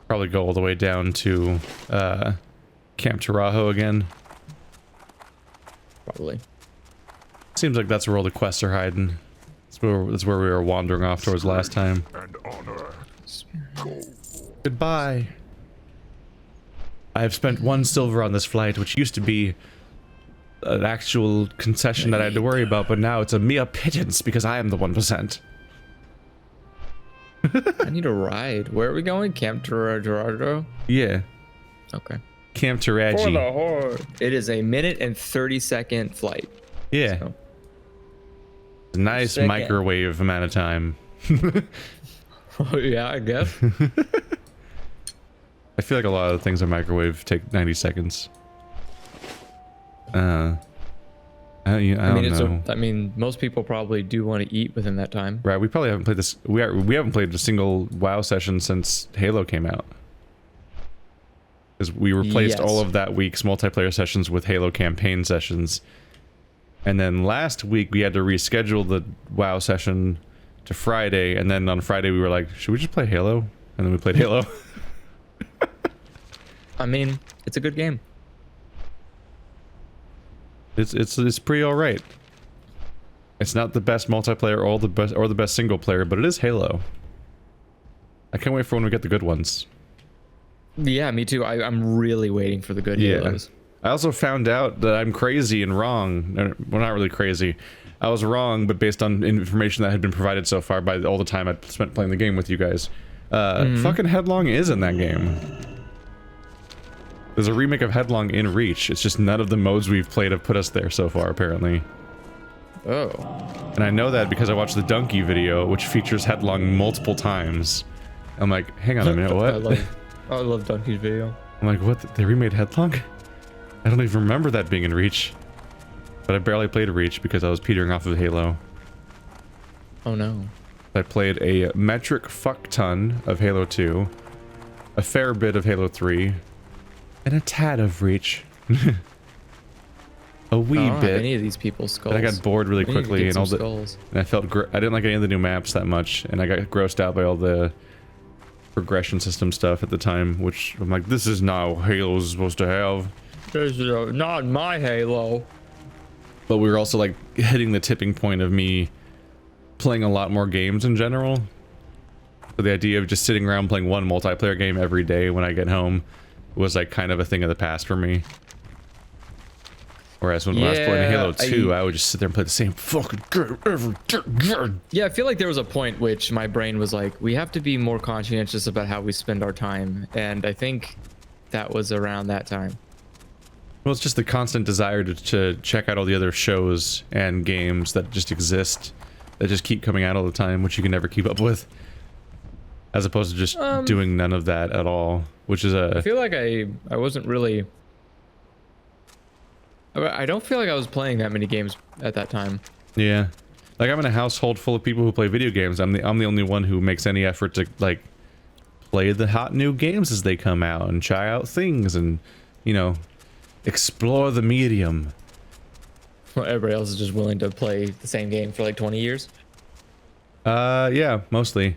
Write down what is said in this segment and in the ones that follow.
Probably go all the way down to Camp Tarajo again. Probably. Seems like that's where all the quests are hiding. That's where we were wandering off towards last time. And honor. Goodbye. I have spent 1 silver on this flight, which used to be an actual concession that I had to worry about, but now it's a mere pittance because I am the 1%. I need a ride. Where are we going? Camp Tarajo? Yeah. Okay. Camp For the Taraji. horde. It is a 1 and 30-second flight. Yeah. So. Nice Second. microwave amount of time. Oh, yeah, I guess. I feel like a lot of the things in microwave take 90 seconds. I don't know. I mean, most people probably do want to eat within that time. Right, we probably haven't played this. We haven't played a single WoW session since Halo came out. Because we replaced all of that week's multiplayer sessions with Halo campaign sessions. And then last week we had to reschedule the WoW session to Friday, and then on Friday we were like, should we just play Halo? And then we played Halo. I mean, it's a good game. It's pretty alright. It's not the best multiplayer or the best single player, but it is Halo. I can't wait for when we get the good ones. Yeah, me too. I'm really waiting for the good Halos. I also found out that I'm crazy and wrong. Well, not really crazy. I was wrong, but based on information that had been provided so far by all the time I'd spent playing the game with you guys. Fucking Headlong is in that game. There's a remake of Headlong in Reach. It's just none of the modes we've played have put us there so far, apparently. Oh. And I know that because I watched the Donkey video, which features Headlong multiple times. I'm like, hang on a minute, what? I love Donkey's video. I'm like, what? They remade Headlong? I don't even remember that being in Reach. But I barely played Reach because I was petering off of Halo. Oh no. I played a metric fuck ton of Halo 2, a fair bit of Halo 3, and a tad of Reach. A wee I don't have bit. any of these people's skulls. And I got bored really I need to quickly, get and some skulls. I felt I didn't like any of the new maps that much, and I got grossed out by all the progression system stuff at the time, which I'm like, this is not what Halo's supposed to have. This is not my Halo. But we were also like hitting the tipping point of me playing a lot more games in general. So the idea of just sitting around playing one multiplayer game every day when I get home was like kind of a thing of the past for me. Whereas when I was playing Halo 2, I would just sit there and play the same fucking game every day. Yeah, I feel like there was a point which my brain was like, we have to be more conscientious about how we spend our time. And I think that was around that time. Well, it's just the constant desire to check out all the other shows and games that just exist, that just keep coming out all the time, which you can never keep up with. As opposed to just doing none of that at all, which is I feel like I wasn't really... I don't feel like I was playing that many games at that time. Yeah. Like, I'm in a household full of people who play video games. I'm the only one who makes any effort to, like, play the hot new games as they come out and try out things and, you know, explore the medium. Well, everybody else is just willing to play the same game for like 20 years. Yeah, mostly.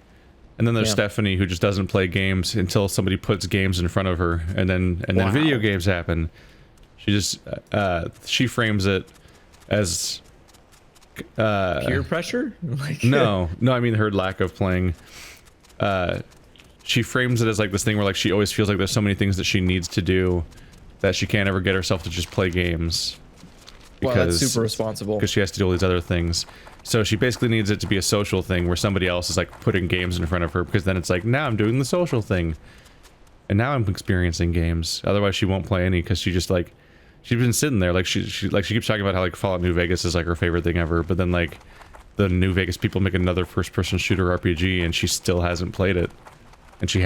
And then there's Stephanie, who just doesn't play games until somebody puts games in front of her, and then video games happen. She just she frames it as peer pressure. Like, no, I mean her lack of playing. She frames it as like this thing where like she always feels like there's so many things that she needs to do that she can't ever get herself to just play games. Well, that's super responsible. Because she has to do all these other things. So she basically needs it to be a social thing where somebody else is like putting games in front of her, because then it's like, now I'm doing the social thing. And now I'm experiencing games. Otherwise she won't play any, because she just like, she's been sitting there like she keeps talking about how like Fallout New Vegas is like her favorite thing ever, but then like the New Vegas people make another first-person shooter RPG and she still hasn't played it. And she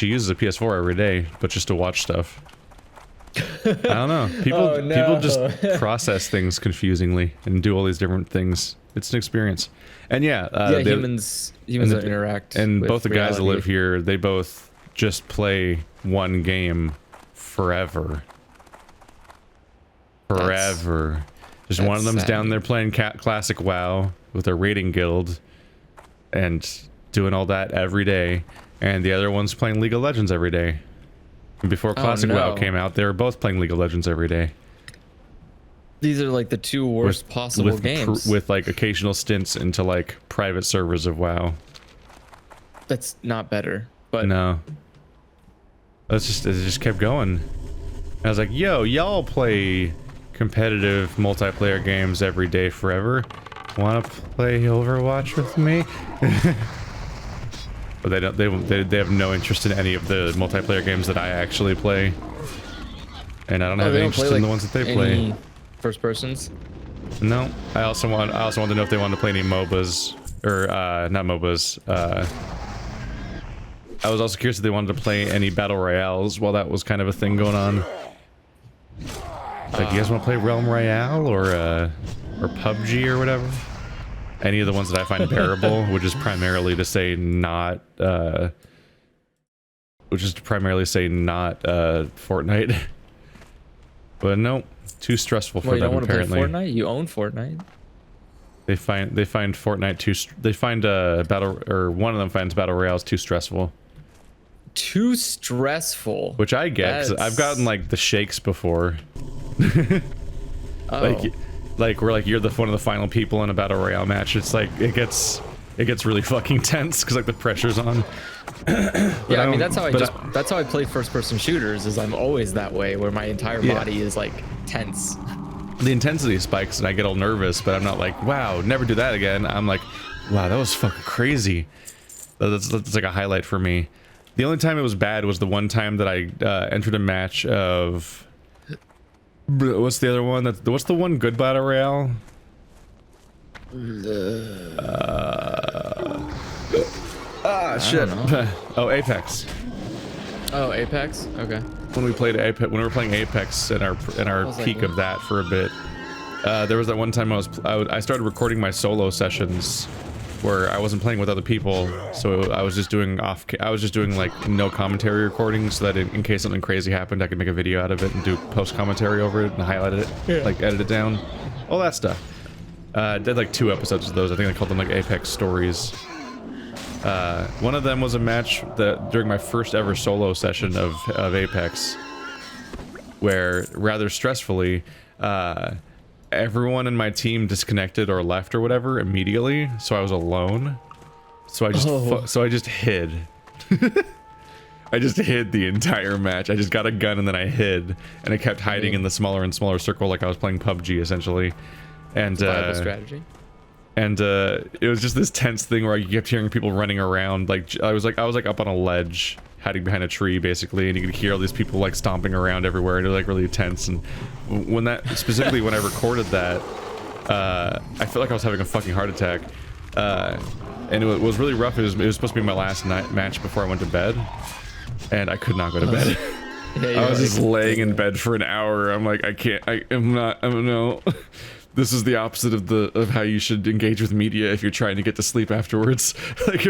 uses a PS4 every day, but just to watch stuff. I don't know. People just process things confusingly and do all these different things. It's an experience. And humans don't interact. And with both the guys that reality. live here, they both just play one game forever. Just one of them's down there playing classic WoW with their raiding guild and doing all that every day. and the other one's playing League of Legends every day. And before Classic WoW came out, they were both playing League of Legends every day. These are like the two worst possible games. With like occasional stints into like private servers of WoW. That's not better, but no. It just kept going. I was like, yo, y'all play competitive multiplayer games every day forever. Want to play Overwatch with me? But they don't. They have no interest in any of the multiplayer games that I actually play, and I don't have any interest in the ones that they play. First persons? No. I also want to know if they want to play any MOBAs or not MOBAs. I was also curious if they wanted to play any battle royales while that was kind of a thing going on. Like, you guys want to play Realm Royale or PUBG or whatever? Any of the ones that I find bearable, which is primarily to say not Fortnite. But no, too stressful for them apparently. You don't want to play Fortnite? You own Fortnite. They find Fortnite one of them finds battle royales too stressful. Too stressful. Which I get, 'cause I've gotten like the shakes before. Oh. Like we're like you're one of the final people in a battle royale match. It's like it gets really fucking tense because like the pressure's on. Yeah, I mean that's how I play first person shooters. Is I'm always that way where my entire body is like tense. The intensity spikes and I get all nervous, but I'm not like, wow, never do that again. I'm like, wow, that was fucking crazy. That's like a highlight for me. The only time it was bad was the one time that I entered a match of. What's the other one? What's the one good battle royale? Shit. Oh, Apex. Oh, Apex. Okay. When we were playing Apex in our peak of that for a bit, there was that one time I started recording my solo sessions where I wasn't playing with other people, so I was just doing like no commentary recording, so that in case something crazy happened, I could make a video out of it and do post commentary over it and highlight it, like edit it down, all that stuff. Did like 2 episodes of those. I think I called them like Apex Stories. One of them was a match that during my first ever solo session of Apex, where rather stressfully, everyone in my team disconnected or left or whatever immediately, so I was alone. So I just hid. I just hid the entire match. I just got a gun and then I hid, and I kept hiding in the smaller and smaller circle like I was playing PUBG essentially. And survival strategy. And it was just this tense thing where I kept hearing people running around. Like I was like up on a ledge, hiding behind a tree basically, and you could hear all these people like stomping around everywhere, and it was like really tense. And when I recorded that, I felt like I was having a fucking heart attack. And it was really rough. It was supposed to be my last match before I went to bed, and I could not go to bed. I was just laying in bed for an hour. I'm like, I don't know. This is the opposite of how you should engage with media if you're trying to get to sleep afterwards. Like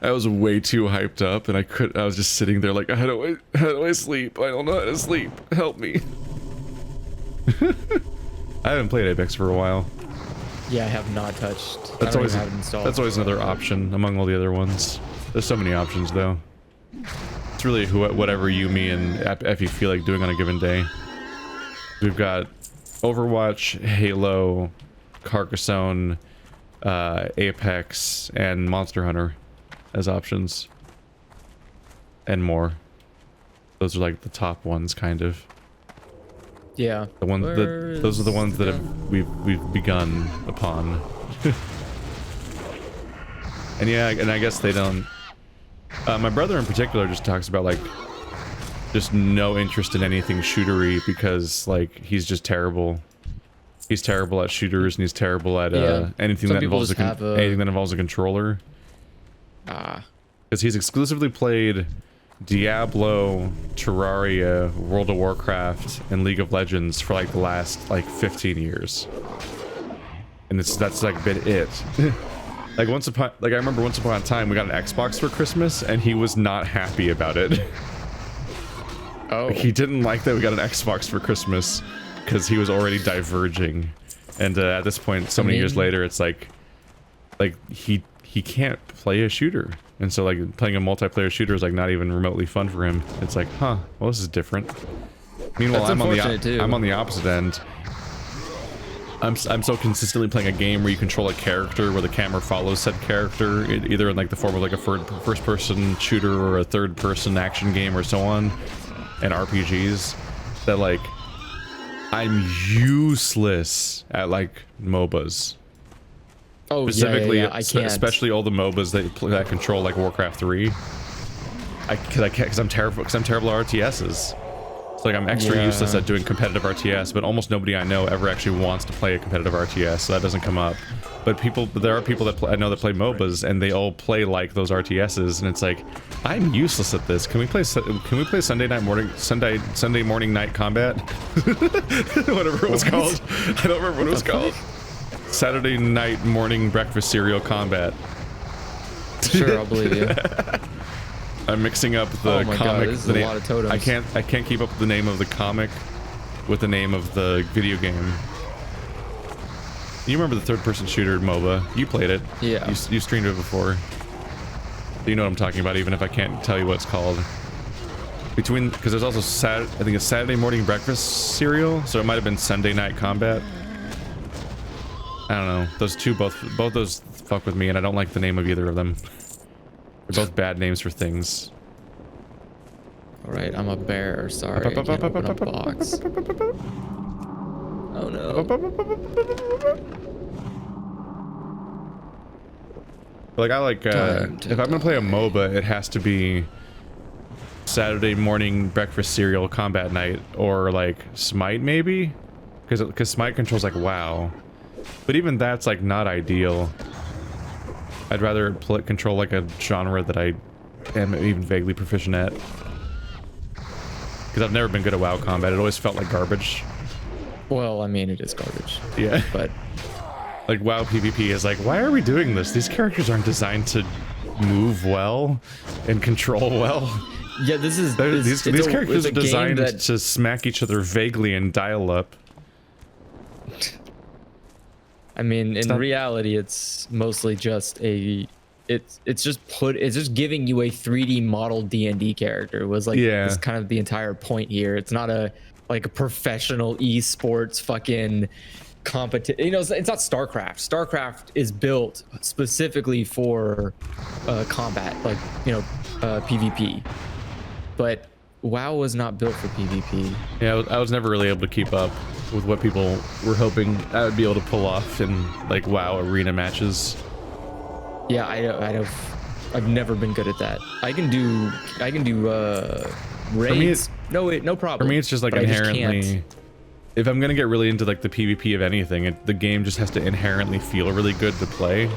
I was way too hyped up, and I was just sitting there like, how do I sleep? I don't know how to sleep. Help me. I haven't played Apex for a while. Yeah, I have not touched. That's always another option among all the other ones. There's so many options though. It's really whatever you, me, and Effie feel like doing on a given day. We've got Overwatch, Halo, Carcassonne, Apex, and Monster Hunter as options, and more. Those are like the top ones, kind of. Yeah. Those are the ones that we've begun upon. And yeah, and I guess they don't. My brother in particular just talks about like just no interest in anything shootery because like he's just terrible. He's terrible at shooters, and he's terrible at anything that involves a controller. Because he's exclusively played Diablo, Terraria, World of Warcraft, and League of Legends for like the last like 15 years, and that's like been it. I remember once upon a time we got an Xbox for Christmas, and he was not happy about it. Oh. He didn't like that we got an Xbox for Christmas because he was already diverging, and at this point, so many years later, it's like he he can't play a shooter. And so like playing a multiplayer shooter is like not even remotely fun for him. It's like, huh, well, this is different. Meanwhile, I'm on the opposite end. I'm so consistently playing a game where you control a character where the camera follows said character, either in like the form of like a first person shooter or a third person action game or so on, and RPGs, that like I'm useless at like MOBAs. Oh, specifically, yeah, I can't. especially all the MOBAs that control like Warcraft 3. Because I'm terrible at RTSs. It's like I'm extra useless at doing competitive RTS, but almost nobody I know ever actually wants to play a competitive RTS, so that doesn't come up. But there are people that I know that play MOBAs, and they all play like those RTSs, and it's like, I'm useless at this. Can we play Sunday morning night combat? Whatever it was called. I don't remember what it was called. Saturday night morning breakfast cereal combat. Sure, I'll believe you. I'm mixing up the comic. God, this is a lot of totems. I can't keep up with the name of the comic with the name of the video game. You remember the third-person shooter MOBA? You played it. Yeah. You streamed it before. You know what I'm talking about, even if I can't tell you what it's called. Because there's also I think it's Saturday morning breakfast cereal, so it might have been Sunday night combat. I don't know. Those two both those fuck with me, and I don't like the name of either of them. They're both bad names for things. Alright, I'm a bear. Sorry, I can't open a box. Oh no. Like, if I'm gonna play a MOBA, it has to be Saturday morning breakfast cereal combat night, or like Smite maybe? Because Smite controls like WoW. But even that's like not ideal. I'd rather control like a genre that I am even vaguely proficient at. Because I've never been good at WoW combat. It always felt like garbage. Well, I mean, it is garbage. Yeah. But like WoW PvP is like, why are we doing this? These characters aren't designed to move well and control well. Yeah, these characters are designed to smack each other vaguely and dial up. I mean, in reality, it's mostly just it's just giving you a 3D model D&D character was like is kind of the entire point here. It's not a professional esports fucking competition. You know, it's not StarCraft. StarCraft is built specifically for combat, like, you know, PvP. But WoW was not built for PvP. Yeah, I was never really able to keep up with what people were hoping I would be able to pull off in like WoW arena matches. Yeah, I've never been good at that. I can do raids. No problem. For me, it's just like inherently. If I'm gonna get really into like the PvP of anything, the game just has to inherently feel really good to play.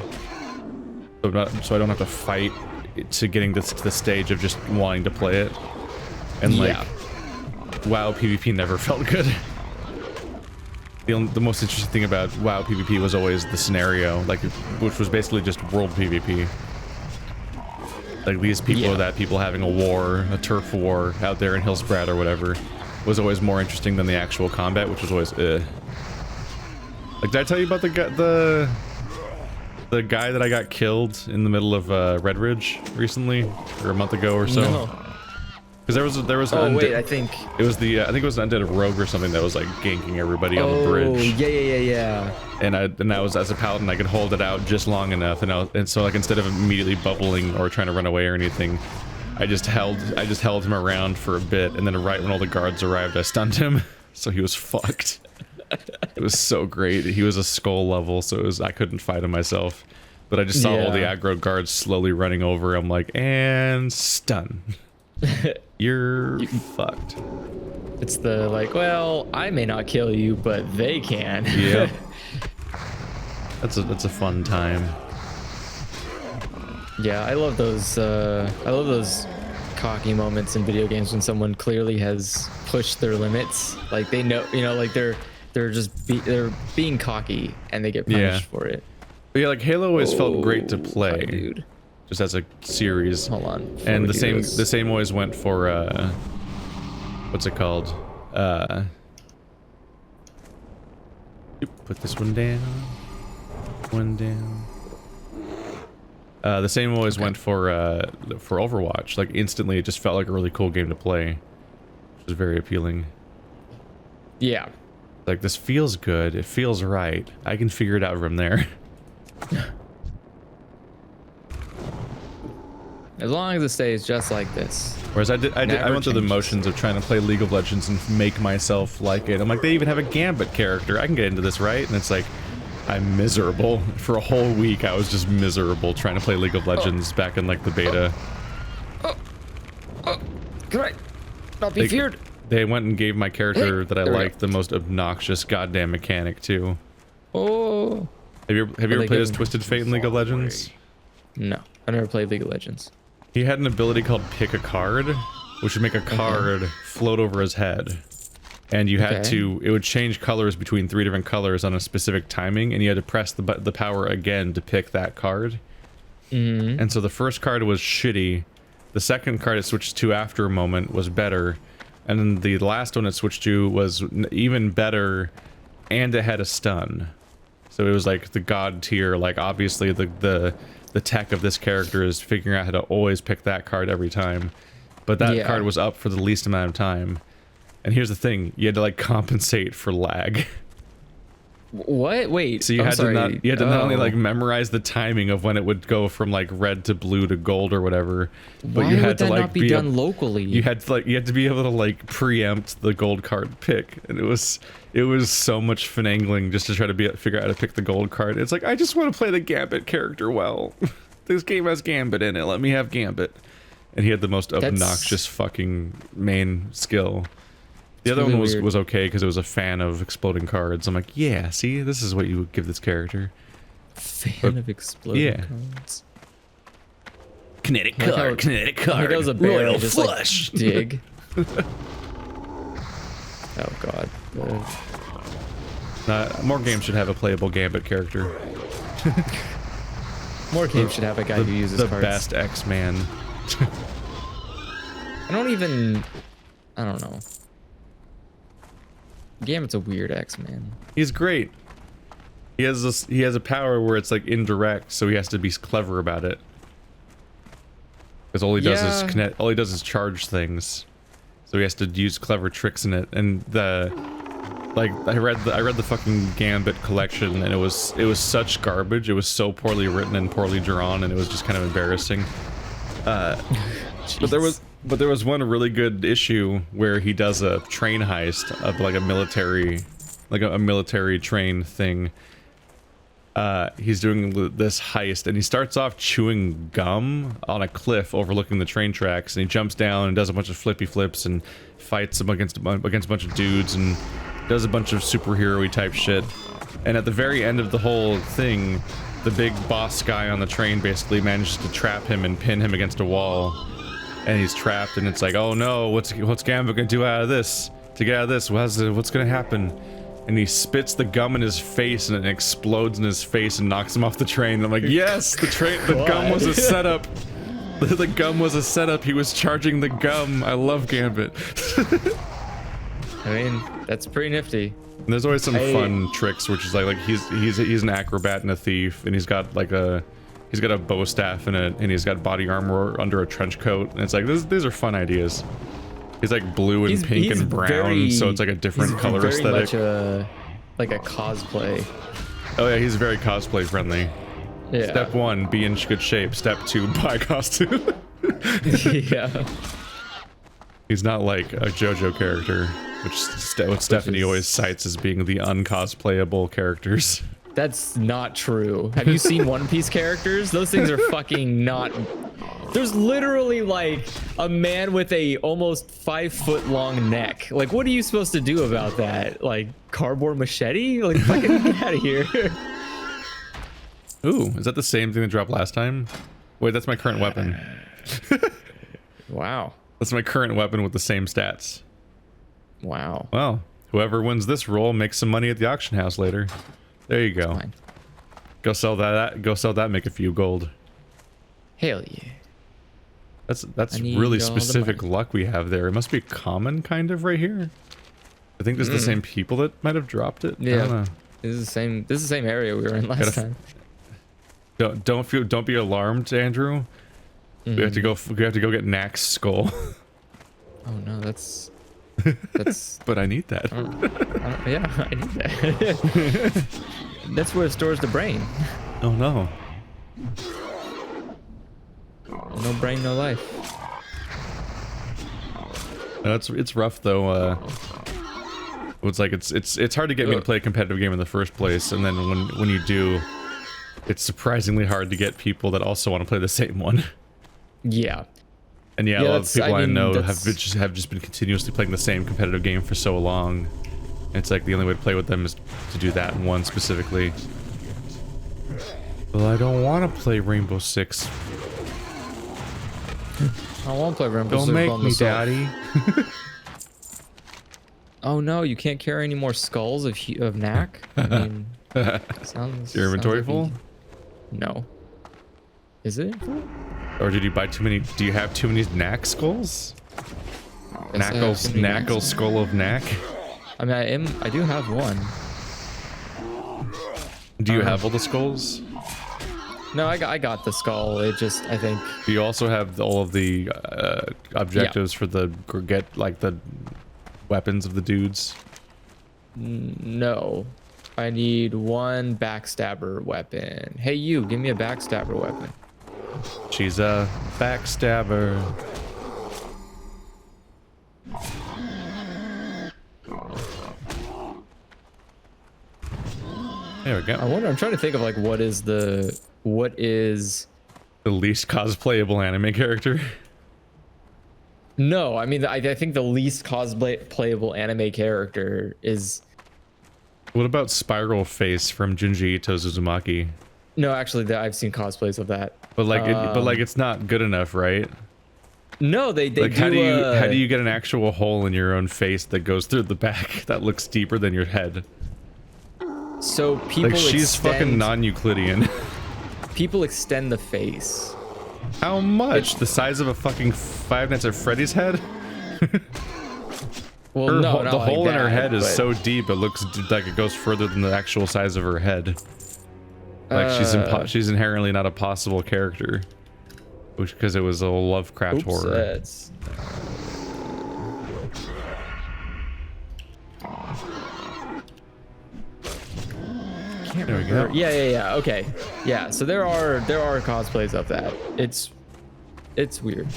So I don't have to fight to getting to the stage of just wanting to play it. And like, WoW PvP never felt good. The most interesting thing about WoW PvP was always the scenario, like, which was basically just world PvP. Like these people, people having a war, a turf war out there in Hillsbrad or whatever, was always more interesting than the actual combat, which was always Like, did I tell you about the guy that I got killed in the middle of Red Ridge recently, or a month ago or so? No. Because there was I think it was the I think it was an undead rogue or something that was like ganking everybody on the bridge. Oh yeah. And I was, as a paladin, I could hold it out just long enough, and so like instead of immediately bubbling or trying to run away or anything, I just held him around for a bit, and then right when all the guards arrived, I stunned him, so he was fucked. It was so great. He was a skull level, so I couldn't fight him myself. But I just saw all the aggro guards slowly running over. I'm like, and stun. You're fucked. It's the like, well, I may not kill you, but they can. Yeah. That's a fun time. Yeah, I love those cocky moments in video games when someone clearly has pushed their limits. Like they know, you know, like they're being cocky and they get punished for it. But yeah, like Halo always felt great to play, dude. Just as a series. Hold on. And the same always went for what's it called? Put this one down. One down. The same always went for Overwatch. Like instantly, it just felt like a really cool game to play, which was very appealing. Yeah. Like, this feels good. It feels right. I can figure it out from there. As long as it stays just like this. Whereas I went through the motions of trying to play League of Legends and make myself like it. I'm like, they even have a Gambit character. I can get into this, right? And it's like, I'm miserable. For a whole week, I was just miserable trying to play League of Legends back in like the beta. Can I not be feared? They went and gave my character that I liked the most obnoxious goddamn mechanic too. Oh. Have you ever played as Twisted Fate in League of Legends? No, I never played League of Legends. He had an ability called Pick a Card, which would make a card float over his head. And you had to, it would change colors between 3 different colors on a specific timing, and you had to press the power again to pick that card. And so the first card was shitty. The second card it switched to after a moment was better. And then the last one it switched to was even better, and it had a stun. So it was like the god tier, like obviously the tech of this character is figuring out how to always pick that card every time. But that card was up for the least amount of time. And here's the thing, you had to like compensate for lag. What? Wait. So you had to not only like memorize the timing of when it would go from like red to blue to gold or whatever, but you had to like not be done locally. You had to be able to like preempt the gold card pick, and it was so much finagling just to try to figure out how to pick the gold card. It's like, I just want to play the Gambit character well. This game has Gambit in it. Let me have Gambit. And he had the most obnoxious fucking main skill. The other one was okay because it was a fan of exploding cards. I'm like, yeah, see, this is what you would give this character. Fan of exploding cards. Kinetic card. Like that was a barrel, Royal just flush. Like dig. Oh god. More games should have a playable Gambit character. More games should have a guy who uses cards. The best X-Man. I don't know. Gambit's a weird X-Man. He's great. He has a power where it's like indirect, so he has to be clever about it. Because all he does is charge things, so he has to use clever tricks in it. And I read the fucking Gambit collection, and it was such garbage. It was so poorly written and poorly drawn, and it was just kind of embarrassing. But there was one really good issue where he does a train heist of like a military train thing. He's doing this heist, and he starts off chewing gum on a cliff overlooking the train tracks, and he jumps down and does a bunch of flippy flips and fights against a bunch of dudes and does a bunch of superhero-y type shit. And at the very end of the whole thing, the big boss guy on the train basically manages to trap him and pin him against a wall. And he's trapped, and it's like, oh no, what's Gambit gonna do out of this? To get out of this, what's gonna happen? And he spits the gum in his face, and it explodes in his face and knocks him off the train. And I'm like, yes, the gum was a setup. The gum was a setup. He was charging the gum. I love Gambit. I mean, that's pretty nifty. And there's always some fun tricks, which is like he's an acrobat and a thief, and he's got a bow staff and he's got body armor under a trench coat, and it's like these are fun ideas. He's like blue and pink and brown, so it's like a different color aesthetic. Much like a cosplay. Oh yeah, he's very cosplay friendly. Yeah. Step 1, be in good shape. Step 2, buy costume. Yeah. He's not like a JoJo character, which Stephanie always cites as being the uncosplayable characters. That's not true. Have you seen One Piece characters? Those things are fucking not... There's literally like a man with a almost 5-foot long neck. Like, what are you supposed to do about that? Like, cardboard machete? Like, fucking get out of here. Ooh, is that the same thing that dropped last time? Wait, that's my current weapon. Wow. That's my current weapon with the same stats. Wow. Well, whoever wins this roll makes some money at the auction house later. There you go. Fine. Go sell that. Go sell that. Make a few gold. Hell yeah. That's really specific luck we have there. It must be common, kind of, right here. I think this is the same people that might have dropped it. Yeah. I don't know. This is the same area we were in last time. Don't be alarmed, Andrew. We have to go get Knack's skull. Oh no, that's But I need that. yeah, I need that. That's where it stores the brain. Oh no. No brain, no life. It's rough though. It's like it's hard to get me to play a competitive game in the first place, and then when you do, it's surprisingly hard to get people that also want to play the same one. Yeah. And yeah, a lot of people I know have just been continuously playing the same competitive game for so long. And it's like the only way to play with them is to do that one specifically. Well, I don't want to play Rainbow Six. I won't play Rainbow Six. Don't make me, Daddy. Oh no, you can't carry any more skulls of Knack? I mean, sounds... Your inventory like full? No. Is it full? Or did you buy too many? Do you have too many Knack skulls? Knackle skull of Knack? I mean, I do have one. Do you have all the skulls? No, I got the skull. It just, I think... Do you also have all of the objectives for the the weapons of the dudes? No. I need one backstabber weapon. Hey, you, give me a backstabber weapon. She's a backstabber. There we go. I'm trying to think of like what is the least cosplayable anime character? No, I mean I think the least cosplayable anime character is... What about Spiral Face from Junji Ito's Uzumaki? No, actually, I've seen cosplays of that. But like, it's not good enough, right? No, they like do. How do you get an actual hole in your own face that goes through the back that looks deeper than your head? So people like she's fucking non-Euclidean. People extend the face. How much? The size of a fucking Five Nights at Freddy's head? Well, the hole in her head is so deep it looks like it goes further than the actual size of her head. Like she's inherently not a possible character, because it was a Lovecraft horror. There we go. Yeah. Okay. Yeah. So there are cosplays of that. It's weird.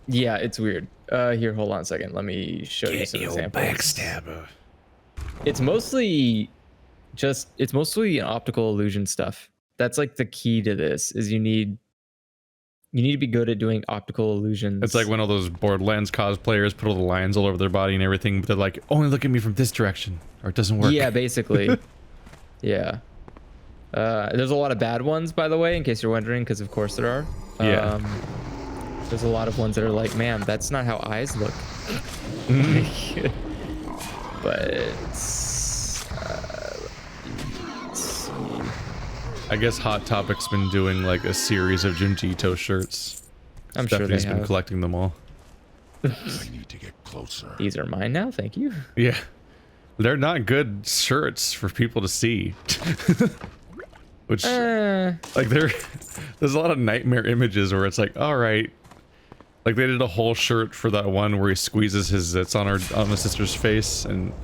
Yeah, it's weird. Here, hold on a second. Let me show you some examples. Backstabber. It's mostly an optical illusion stuff. That's like the key to this is you need to be good at doing optical illusions. It's like when all those Borderlands cosplayers put all the lines all over their body and everything, but they're like, only look at me from this direction or it doesn't work. Yeah, basically. Yeah. There's a lot of bad ones, by the way, in case you're wondering, because of course there are. Yeah. There's a lot of ones that are like, man, that's not how eyes look. But I guess Hot Topic's been doing like a series of Junji Ito shirts. I'm sure Stephanie's been collecting them all. I need to get closer. These are mine now, thank you. Yeah. They're not good shirts for people to see. Which like there's a lot of nightmare images where it's like, all right. Like they did a whole shirt for that one where he squeezes his zits on the sister's face and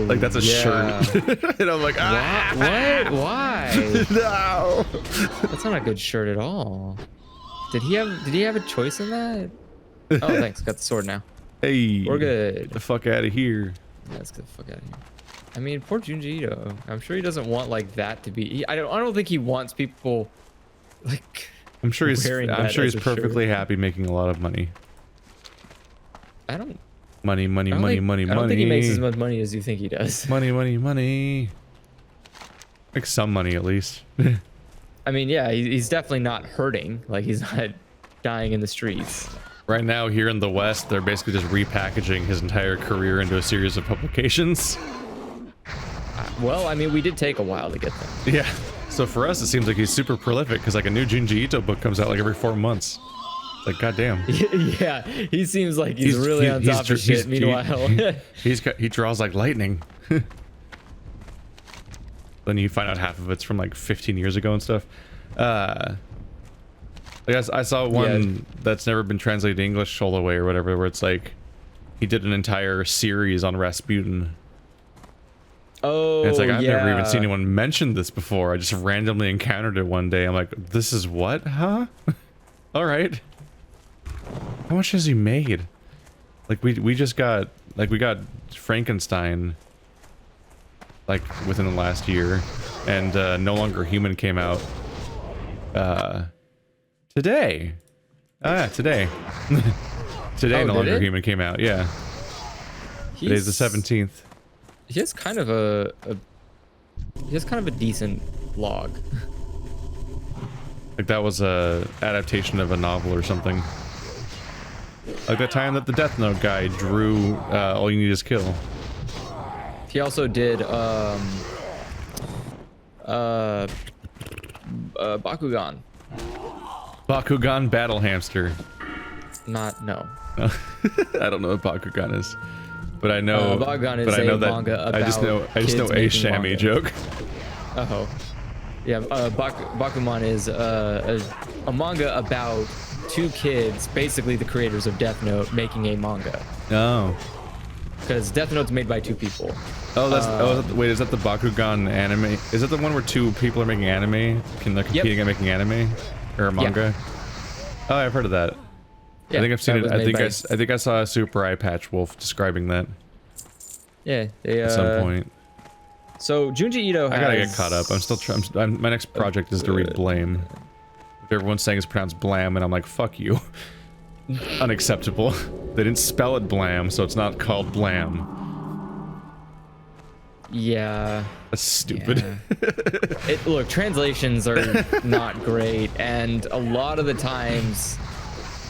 like that's a shirt. And I'm like, ah, what? Why? No. That's not a good shirt at all. Did he have a choice in that? Oh, thanks. Got the sword now. Hey, we're good. Get the fuck out of here. Yeah, let's get the fuck out of here. I mean, poor Junji Ito. I'm sure he doesn't want like that to be. I don't think he wants people like. I'm sure he's perfectly happy making a lot of money. I don't. Money. I don't think he makes as much money as you think he does. Money. Make some money at least. I mean, yeah, he's definitely not hurting. Like he's not dying in the streets. Right now, here in the West, they're basically just repackaging his entire career into a series of publications. Well, I mean, we did take a while to get them. Yeah. So for us, it seems like he's super prolific because like a new Junji Ito book comes out like every 4 months. It's like, goddamn. Yeah, he seems like he's really on top of shit. Meanwhile, he draws like lightning. then you find out half of it's from like 15 years ago and stuff. I guess I saw one that's never been translated to English all the way or whatever, where it's like he did an entire series on Rasputin. Oh, and it's like, I've never even seen anyone mention this before. I just randomly encountered it one day. I'm like, this is what? Huh? All right. How much has he made? Like, we just got, like, we got Frankenstein, like, within the last year. And No Longer Human came out today. Today. Today No Longer Human came out, yeah. Today's the 17th. He has kind of a decent log. Like that was a adaptation of a novel or something. Like that time that the Death Note guy drew All You Need Is Kill. He also did Bakugan. Bakugan Battle Hamster. No. I don't know what Bakugan is. But I know, Bakugan is but I know a that manga about I just know a Shammy joke. Oh, yeah. Bakuman is a manga about two kids, basically the creators of Death Note, making a manga. Oh. Because Death Note's made by two people. Oh, that's wait, is that the Bakugan anime? Is that the one where two people are making anime? They're competing at making anime or manga? Yeah. Oh, I've heard of that. Yeah, I think I've seen it. I think I saw a Super Eye Patch Wolf describing that. Yeah, at some point. So Junji Ito has... I gotta get caught up. I'm still trying. My next project is to read Blame. If everyone's saying it's pronounced Blam, and I'm like, fuck you. Unacceptable. They didn't spell it Blam, so it's not called Blam. Yeah. That's stupid. Yeah. Look, translations are not great, and a lot of the times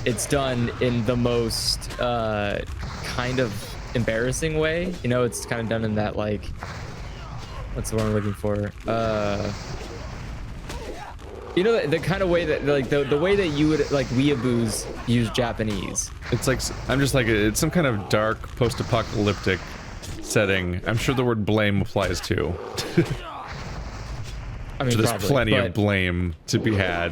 it's done in the most kind of embarrassing way. You know, it's kind of done in that, like, what's the word I'm looking for? You know, the kind of way that, like, the way that you would, like, weeaboos use Japanese. It's like, I'm just like, it's some kind of dark post-apocalyptic setting. I'm sure the word blame applies too. I mean, so there's plenty of blame to be had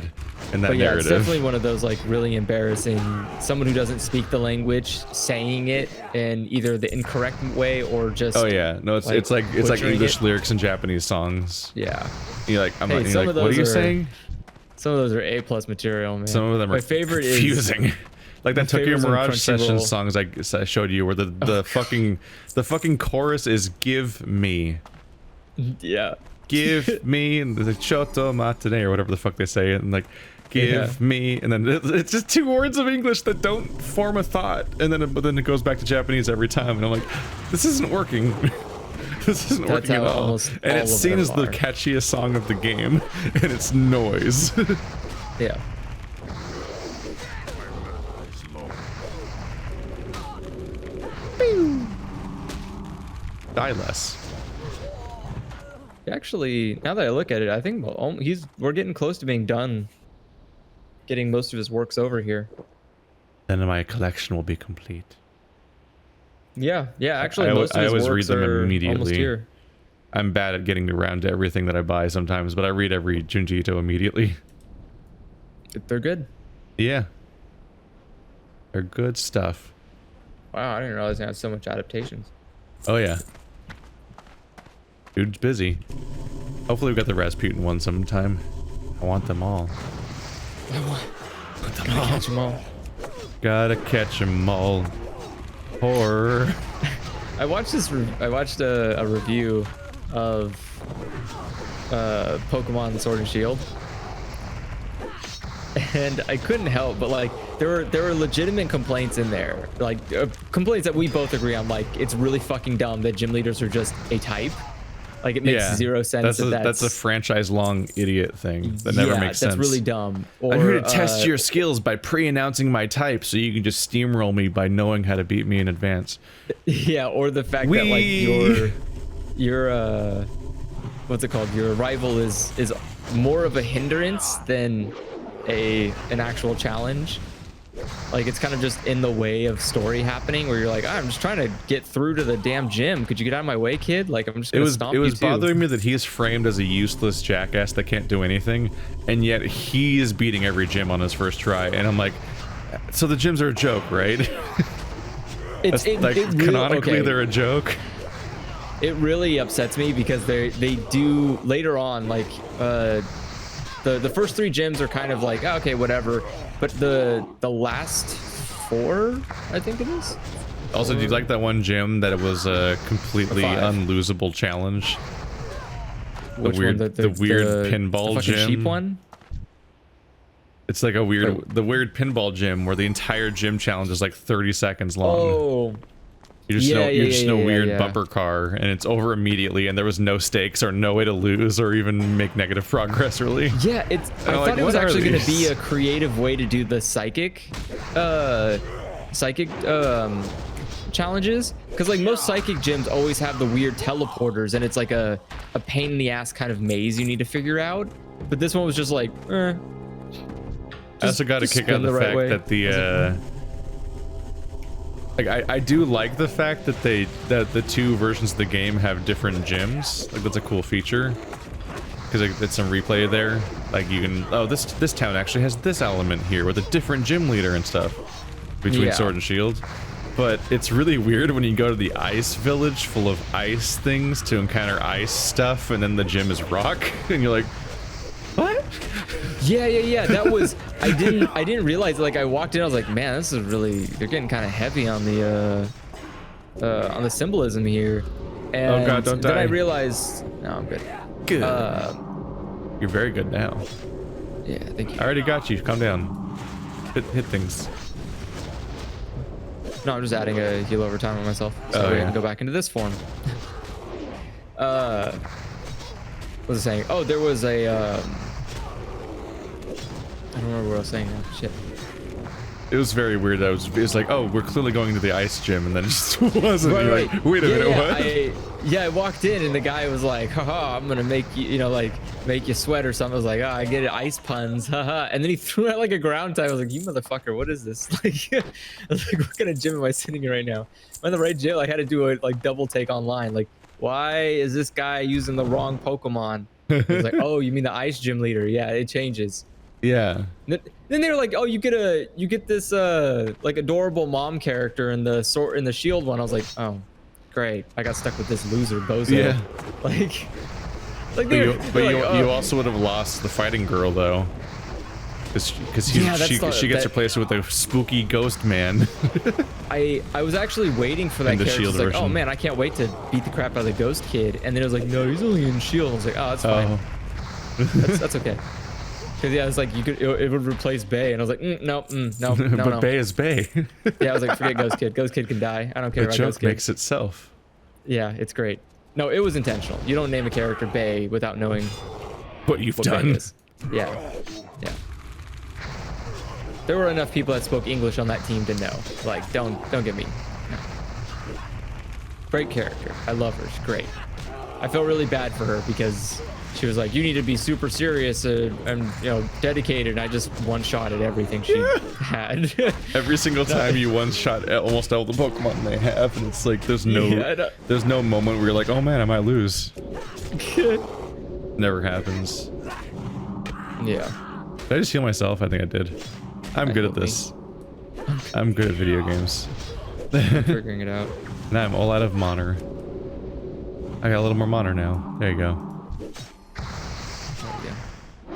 in that narrative. It's definitely one of those, like, really embarrassing, someone who doesn't speak the language saying it in either the incorrect way or just... Oh yeah, no, it's like English lyrics in Japanese songs. Yeah. You're like, what are you saying? Some of those are A+ material, man. Some of them are confusing. Like that Tokyo Mirage Session songs I showed you, where the fucking chorus is "Give me." Yeah. Give me the Choto Matane or whatever the fuck they say, and like, give me, and then it's just two words of English that don't form a thought, and then it goes back to Japanese every time, and I'm like, this isn't working. This isn't working at all. And it's seen as the catchiest song of the game, and it's noise. Yeah. Die less. Actually, now that I look at it, I think we're getting close to being done. Getting most of his works over here. Then my collection will be complete. Yeah, actually, most of his works read them immediately. Almost here. I'm bad at getting around to everything that I buy sometimes, but I read every Junji Ito immediately. They're good. Yeah. They're good stuff. Wow, I didn't realize they had so much adaptations. Oh yeah. Dude's busy. Hopefully we got the Rasputin one sometime. I want them all. Gotta catch them all. Gotta catch them all. Horror. I watched a review of Pokemon Sword and Shield, and I couldn't help but, like, there were legitimate complaints in there, like complaints that we both agree on. Like, it's really fucking dumb that gym leaders are just a type. Like, it makes zero sense. That's a franchise-long idiot thing that never makes sense. That's really dumb. Or, I'm here to test your skills by pre-announcing my type, so you can just steamroll me by knowing how to beat me in advance. Yeah, or the fact that, like, your what's it called? Your rival is more of a hindrance than an actual challenge. Like it's kind of just in the way of story happening where you're like, I'm just trying to get through to the damn gym. Could you get out of my way, kid? Like I'm just gonna stomp you too. It was bothering me that he's framed as a useless jackass that can't do anything, and yet he is beating every gym on his first try. And I'm like, so the gyms are a joke, right? Canonically, they're a joke. It really upsets me because they do later on, like the first 3 gyms are kind of like, oh, okay, whatever, but the last 4, I think it is. Also, do you like that one gym that it was a completely unlosable challenge? The weird pinball gym. Sheep one. It's like a weird, the weird pinball gym where the entire gym challenge is like 30 seconds long. Oh. You're just in a weird bumper car, and it's over immediately, and there was no stakes or no way to lose or even make negative progress, really. Yeah, I thought it was actually going to be a creative way to do the psychic challenges, because like most psychic gyms always have the weird teleporters, and it's like a pain in the ass kind of maze you need to figure out. But this one was just like, I also got to kick out the fact that the like I do like the fact that the 2 versions of the game have different gyms. Like that's a cool feature because it's some replay there. Like you can, oh, this town actually has this element here with a different gym leader and stuff between Sword and Shield. But it's really weird when you go to the ice village full of ice things to encounter ice stuff, and then the gym is rock, and you're like, what? Yeah. That was, I didn't realize, like I walked in, I was like, man, this is really, they're getting kind of heavy on the symbolism here. And oh god, don't die. Then I realized, no, I'm good. Good. You're very good now. Yeah, thank you. I already got you. Calm down. Hit things. No, I'm just adding a heal over time on myself, so I can go back into this form. What was I saying? Oh, there was a I don't remember what I was saying now. Shit. It was very weird. It was like, oh, we're clearly going to the ice gym, and then it just wasn't. Right. Like, wait a minute, what? I walked in, and the guy was like, haha, I'm gonna make you, like, make you sweat or something. I was like, oh, I get it, ice puns, haha. And then he threw out like a ground type. I was like, you motherfucker, what is this? Like, I was like, what kind of gym am I sitting in right now? I'm in the right gym. I had to do a like double take online. Like, why is this guy using the wrong Pokemon? He was like, oh, you mean the ice gym leader? Yeah, it changes. Yeah. Then they were like, oh, you get this like adorable mom character in the shield one. I was like, oh, great. I got stuck with this loser bozo. Yeah. Like you also would have lost the fighting girl though, because she gets replaced with a spooky ghost man. I was actually waiting for that character. Like, oh man, I can't wait to beat the crap out of the ghost kid. And then it was like, no, he's only in shield. I was like, oh, that's fine. That's okay. Because yeah, it's like it would replace Bay, and I was like, no. But Bay is Bay. Yeah, I was like, forget Ghost Kid. Ghost Kid can die. I don't care about Ghost Kid. The joke makes itself. Yeah, it's great. No, it was intentional. You don't name a character Bay without knowing what you've done. Bay is. Yeah. There were enough people that spoke English on that team to know. Like, don't get me. No. Great character. I love her. She's great. I felt really bad for her because she was like, you need to be super serious and dedicated, and I just one-shotted everything she had. Every single time you one-shot almost all the Pokemon they have, and it's like there's no moment where you're like, oh man, I might lose. Never happens. Yeah. Did I just heal myself? I think I did. I'm good at this. I'm good at video games. I'm figuring it out. Now I'm all out of Moner. I got a little more Moner now. There you go.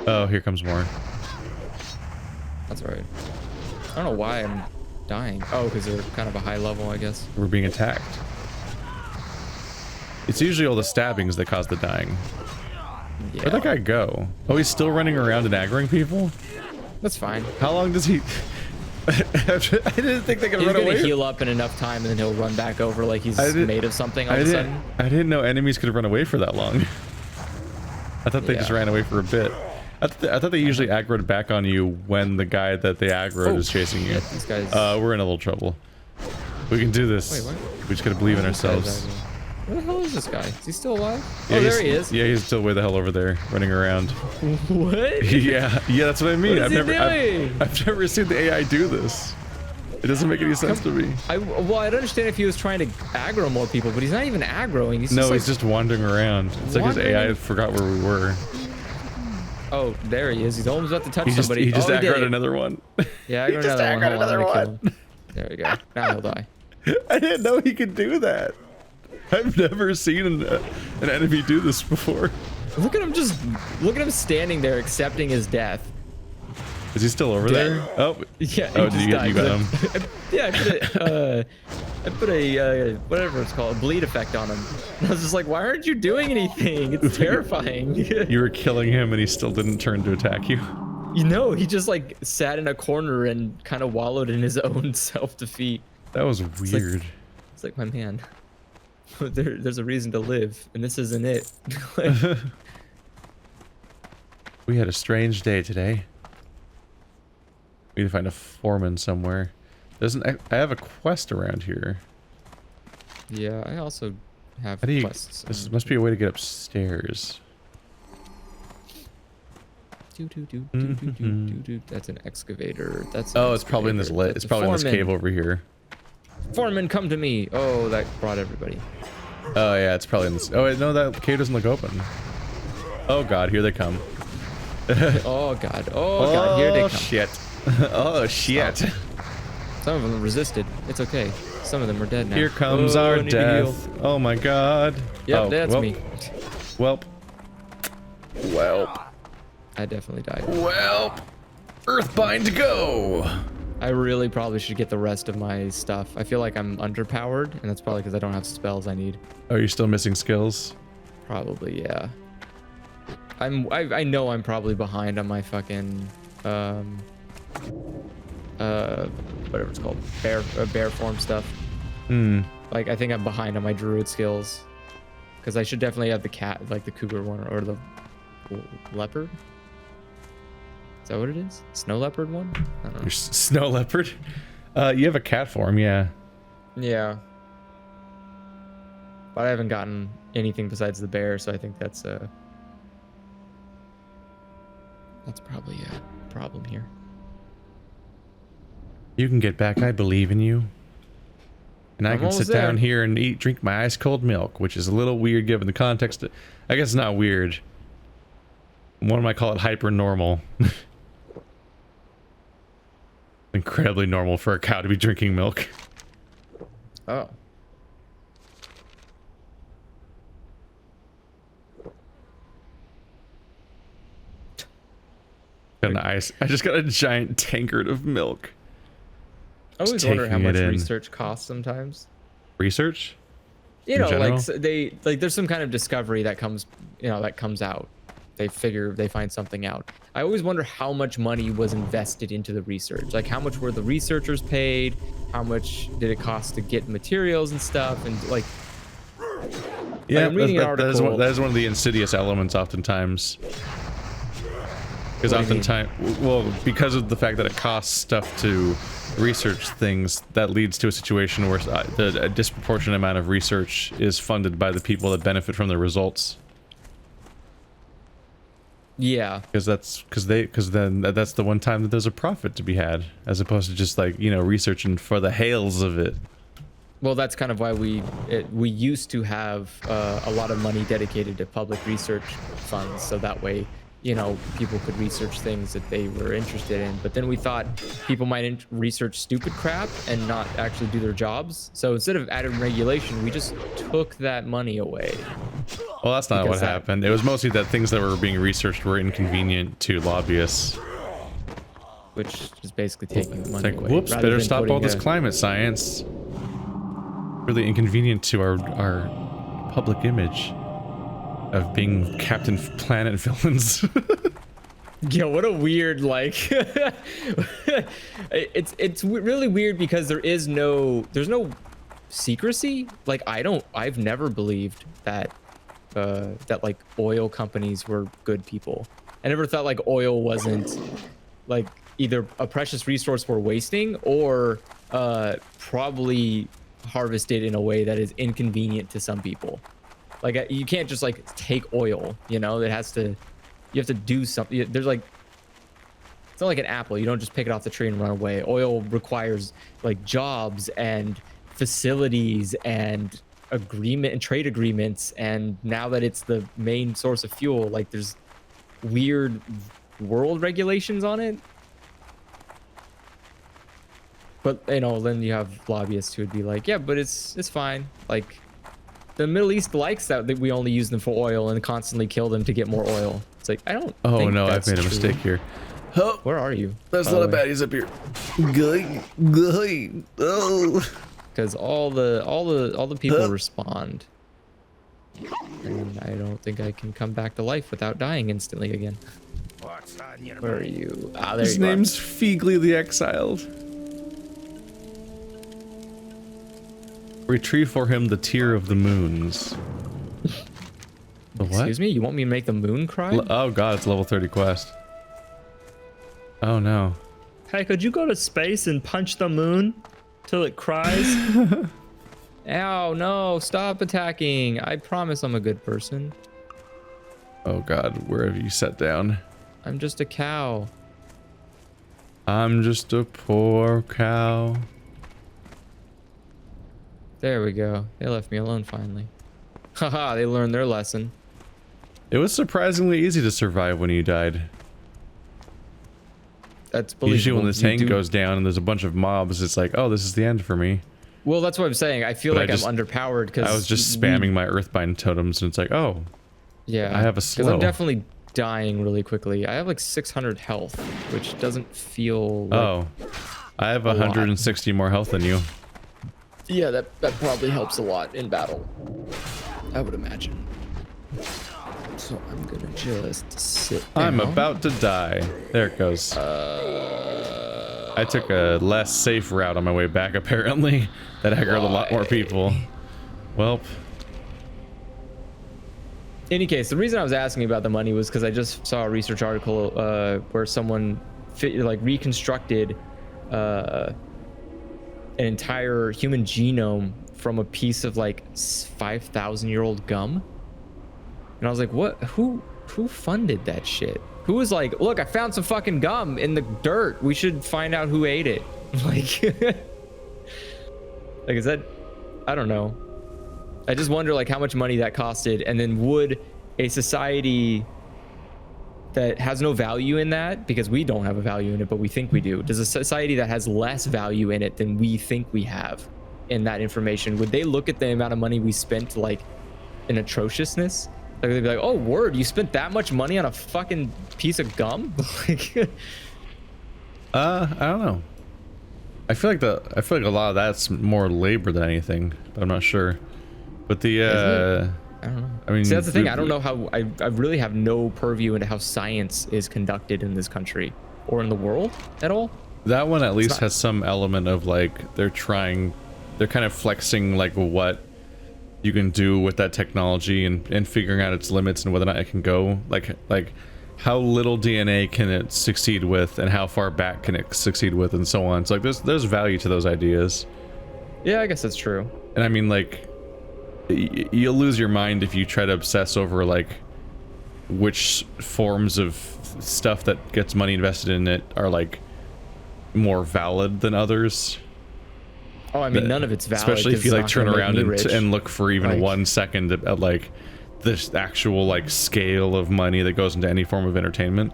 Oh, here comes more. That's right. I don't know why I'm dying. Oh, because they're kind of a high level, I guess. We're being attacked. It's usually all the stabbings that cause the dying. Yeah. Where'd that guy go? Oh, he's still running around and aggroing people? That's fine. How long does he... I didn't think they could run away. He's gonna heal up in enough time, and then he'll run back over like he's made of something all of a sudden. I didn't know enemies could run away for that long. I thought they just ran away for a bit. I thought they usually aggroed back on you when the guy that they aggroed is chasing you. These guys... we're in a little trouble. We can do this. Wait, what? We just gotta believe in ourselves. Where the hell hell is this guy? Is he still alive? Yeah, Oh, there he is. Yeah, he's still way the hell over there, running around. What? Yeah, that's what I mean. What is he doing? I've never seen the AI do this. It doesn't make any sense to me. Well, I'd understand if he was trying to aggro more people, but he's not even aggroing. He's just wandering around. It's like his AI forgot where we were. Oh, there he is. He's almost about to touch somebody. He just aggroed another one. Yeah, I aggroed another one. There we go. Now he'll die. I didn't know he could do that. I've never seen an enemy do this before. Look at him standing there accepting his death. Is he still over there? Oh, yeah. Oh, you got him. Yeah, I put a whatever it's called, a bleed effect on him. And I was just like, why aren't you doing anything? It's terrifying. You were killing him and he still didn't turn to attack you. You know, he just like sat in a corner and kind of wallowed in his own self-defeat. That was weird. It's like my man. There's a reason to live, and this isn't it. We had a strange day today. We need to find a foreman somewhere. I have a quest around here. Yeah, I also have quests. This must be a way to get upstairs. That's an excavator. It's probably in this It's probably in this cave over here. Foreman, come to me. Oh, that brought everybody. Oh yeah, it's probably in this. Oh wait, no, that cave doesn't look open. Oh god, here they come. Oh god. Oh god, here they come. Shit. Oh shit. Stop. Some of them resisted. It's okay. Some of them are dead now. Here comes our death. Oh my god. Yep, that's me. Welp. I definitely died. Welp. Earthbind, go. I really probably should get the rest of my stuff. I feel like I'm underpowered, and that's probably because I don't have spells I need. Oh, you're still missing skills? Probably, yeah. I know I'm probably behind on my fucking whatever it's called, bear form stuff. Like I think I'm behind on my druid skills, because I should definitely have the cat, like the cougar one, or the leopard. Is that what it is? Snow leopard one? I don't know. Your snow leopard? You have a cat form, yeah. Yeah. But I haven't gotten anything besides the bear, so I think that's probably a problem here. You can get back. I believe in you. And I can sit down here and drink my ice cold milk, which is a little weird given the context. I guess it's not weird. One might call it hyper normal. Incredibly normal for a cow to be drinking milk. Oh. I just got a giant tankard of milk. I always wonder how much research costs sometimes. Research? You know, like there's some kind of discovery that comes, that comes out. They find something out. I always wonder how much money was invested into the research. Like how much were the researchers paid? How much did it cost to get materials and stuff? And like, yeah, I'm reading an article. That is one of the insidious elements oftentimes. Because oftentimes, well, because of the fact that it costs stuff to research things, that leads to a situation where a disproportionate amount of research is funded by the people that benefit from the results. Yeah, because then that's the one time that there's a profit to be had, as opposed to just like researching for the hails of it. Well, that's kind of why we used to have a lot of money dedicated to public research funds, so that way people could research things that they were interested in. But then we thought people might research stupid crap and not actually do their jobs. So instead of adding regulation, we just took that money away. Well, that's not what happened. It was mostly that things that were being researched were inconvenient to lobbyists. Which is basically taking the money away. Whoops, better stop all this climate science. Really inconvenient to our public image of being Captain Planet villains. Yeah, what a weird, like, it's really weird because there's no secrecy. Like, I've never believed that like oil companies were good people. I never thought like oil wasn't like either a precious resource we're wasting or probably harvested in a way that is inconvenient to some people. Like you can't just like take oil, you know, you have to do something. There's like, it's not like an apple. You don't just pick it off the tree and run away. Oil requires like jobs and facilities and agreement and trade agreements. And now that it's the main source of fuel, like there's weird world regulations on it. But you know, then you have lobbyists who would be like, yeah, but it's fine. Like the Middle East likes that we only use them for oil and constantly kill them to get more oil. It's like, I don't think no, that's I've made a true. mistake here. Oh, Where are you? there's a lot of baddies up here. Oh. Because all the people respond. And I don't think I can come back to life without dying instantly again. Where are you? Ah, there His you are. name's Feegly the Exiled. Retrieve for him the Tear of the Moons. The what? Excuse me? You want me to make the moon cry? Oh god, it's a level 30 quest. Oh no. Hey, could you go to space and punch the moon till it cries? Ow, no, stop attacking. I promise I'm a good person. Oh god, where have you sat down? I'm just a cow. I'm just a poor cow. There we go. They left me alone finally. Haha, they learned their lesson. It was surprisingly easy to survive when you died. That's believable. Usually when the You tank do- goes down and there's a bunch of mobs, it's like, oh, this is the end for me. Well, that's what I'm saying. I feel But like I just- I'm underpowered because I was just spamming my Earthbind totems and it's like, oh, Yeah, I have a because slow. I'm definitely dying really quickly. I have like 600 health, which doesn't feel like... oh. I have a lot. 160 more health than you. Yeah, that probably helps a lot in battle, I would imagine. So I'm gonna just sit down. I'm about to die. There it goes. I took a less safe route on my way back, apparently. That aggroed a lot more people. Welp. In any case, the reason I was asking about the money was because I just saw a research article where someone reconstructed an entire human genome from a piece of like 5,000-year-old gum. And I was like, what? Who funded that shit? Who was like, look, I found some fucking gum in the dirt. We should find out who ate it. Like, like is that? I don't know. I just wonder like how much money that costed, and then would a society that has no value in that, because we don't have a value in it, but we think we do. Does a society that has less value in it than we think we have in that information, would they look at the amount of money we spent like an atrociousness? Like they'd be like, oh word, you spent that much money on a fucking piece of gum? Like, I don't know. I feel like a lot of that's more labor than anything, but I'm not sure. But the I don't know. I mean, see, that's the thing. I don't know how. I really have no purview into how science is conducted in this country or in the world at all. that one at least not- has some element of like they're kind of flexing like what you can do with that technology and figuring out its limits and whether or not it can go like how little DNA can it succeed with and how far back can it succeed with and so on. So like there's value to those ideas. Yeah, I guess that's true. And I mean, like, you'll lose your mind if you try to obsess over like which forms of stuff that gets money invested in it are like more valid than others. Oh, I mean, none of it's valid. Especially if 'cause you it's like not turn gonna make around me rich. and look for even Like- 1 second at like this actual like scale of money that goes into any form of entertainment.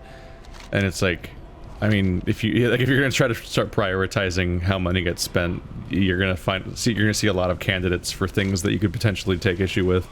And it's like, I mean, if you're gonna try to start prioritizing how money gets spent, you're gonna see a lot of candidates for things that you could potentially take issue with.